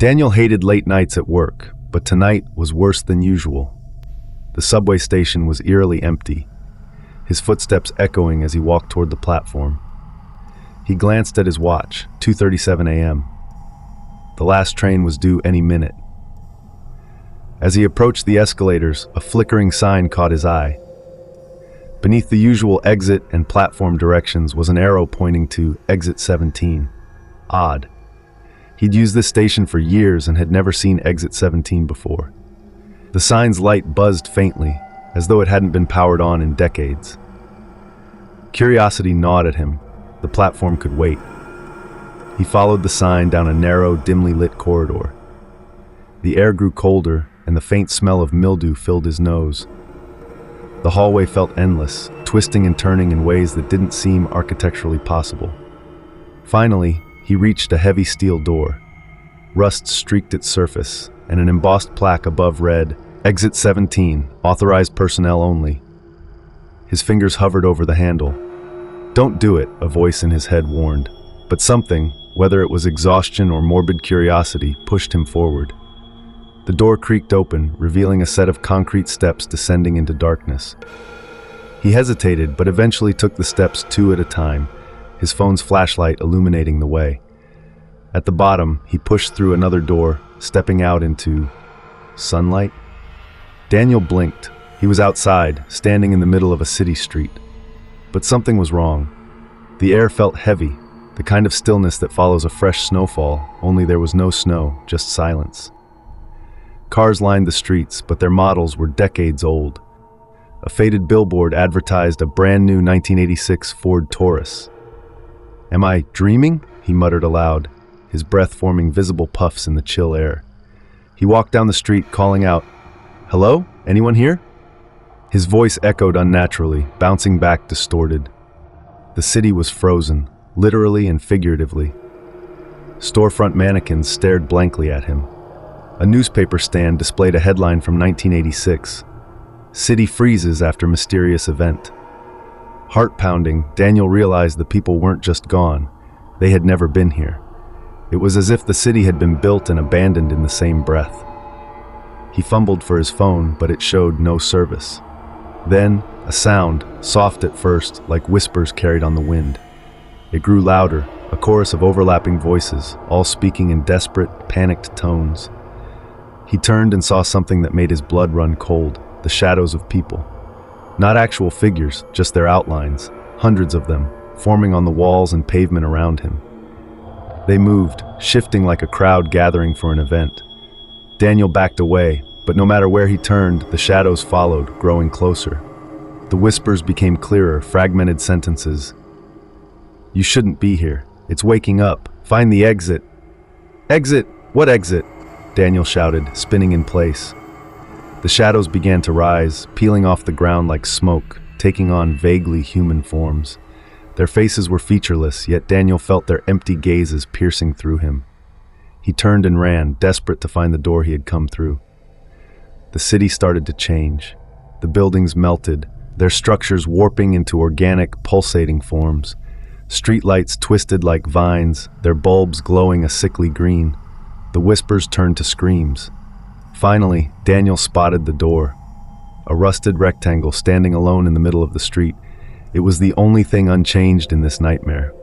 Daniel hated late nights at work, but tonight was worse than usual. The subway station was eerily empty, his footsteps echoing as he walked toward the platform. He glanced at his watch, 2:37 a.m. The last train was due any minute. As he approached the escalators, a flickering sign caught his eye. Beneath the usual exit and platform directions was an arrow pointing to exit 17. Odd. He'd used this station for years and had never seen exit 17 before. The sign's light buzzed faintly, as though it hadn't been powered on in decades. Curiosity gnawed at him. The platform could wait. He followed the sign down a narrow, dimly lit corridor. The air grew colder, and the faint smell of mildew filled his nose. The hallway felt endless, twisting and turning in ways that didn't seem architecturally possible. Finally, he reached a heavy steel door. Rust streaked its surface, and an embossed plaque above read, "Exit 17, authorized personnel only." His fingers hovered over the handle. "Don't do it," a voice in his head warned. But something, whether it was exhaustion or morbid curiosity, pushed him forward. The door creaked open, revealing a set of concrete steps descending into darkness. He hesitated, but eventually took the steps two at a time, his phone's flashlight illuminating the way. At the bottom, he pushed through another door, stepping out into sunlight. Daniel blinked. He was outside, standing in the middle of a city street. But something was wrong. The air felt heavy, the kind of stillness that follows a fresh snowfall, only there was no snow, just silence. Cars lined the streets, but their models were decades old. A faded billboard advertised a brand new 1986 Ford Taurus. "Am I dreaming?" he muttered aloud, his breath forming visible puffs in the chill air. He walked down the street, calling out, "Hello? Anyone here?" His voice echoed unnaturally, bouncing back distorted. The city was frozen, literally and figuratively. Storefront mannequins stared blankly at him. A newspaper stand displayed a headline from 1986. "City freezes after mysterious event." Heart-pounding, Daniel realized the people weren't just gone. They had never been here. It was as if the city had been built and abandoned in the same breath. He fumbled for his phone, but it showed no service. Then, a sound, soft at first, like whispers carried on the wind. It grew louder, a chorus of overlapping voices, all speaking in desperate, panicked tones. He turned and saw something that made his blood run cold, the shadows of people. Not actual figures, just their outlines, hundreds of them, forming on the walls and pavement around him. They moved, shifting like a crowd gathering for an event. Daniel backed away, but no matter where he turned, the shadows followed, growing closer. The whispers became clearer, fragmented sentences. "You shouldn't be here. It's waking up. Find the exit." "Exit? What exit?" Daniel shouted, spinning in place. The shadows began to rise, peeling off the ground like smoke, taking on vaguely human forms. Their faces were featureless, yet Daniel felt their empty gazes piercing through him. He turned and ran, desperate to find the door he had come through. The city started to change. The buildings melted, their structures warping into organic, pulsating forms. Streetlights twisted like vines, their bulbs glowing a sickly green. The whispers turned to screams. Finally, Daniel spotted the door. A rusted rectangle standing alone in the middle of the street. It was the only thing unchanged in this nightmare.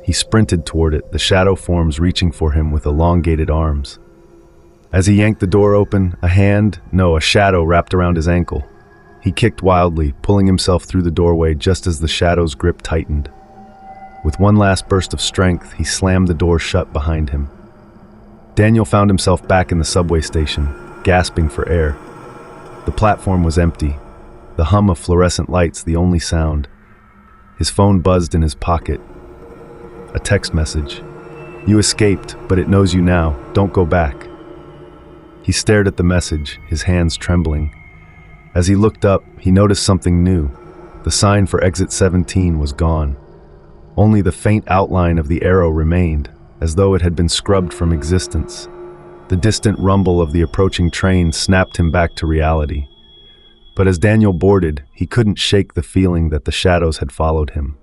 He sprinted toward it, the shadow forms reaching for him with elongated arms. As he yanked the door open, a shadow wrapped around his ankle. He kicked wildly, pulling himself through the doorway just as the shadow's grip tightened. With one last burst of strength, he slammed the door shut behind him. Daniel found himself back in the subway station, gasping for air. The platform was empty, the hum of fluorescent lights the only sound. His phone buzzed in his pocket. A text message. "You escaped, but it knows you now. Don't go back." He stared at the message, his hands trembling. As he looked up, he noticed something new. The sign for exit 17 was gone. Only the faint outline of the arrow remained, as though it had been scrubbed from existence. The distant rumble of the approaching train snapped him back to reality. But as Daniel boarded, he couldn't shake the feeling that the shadows had followed him.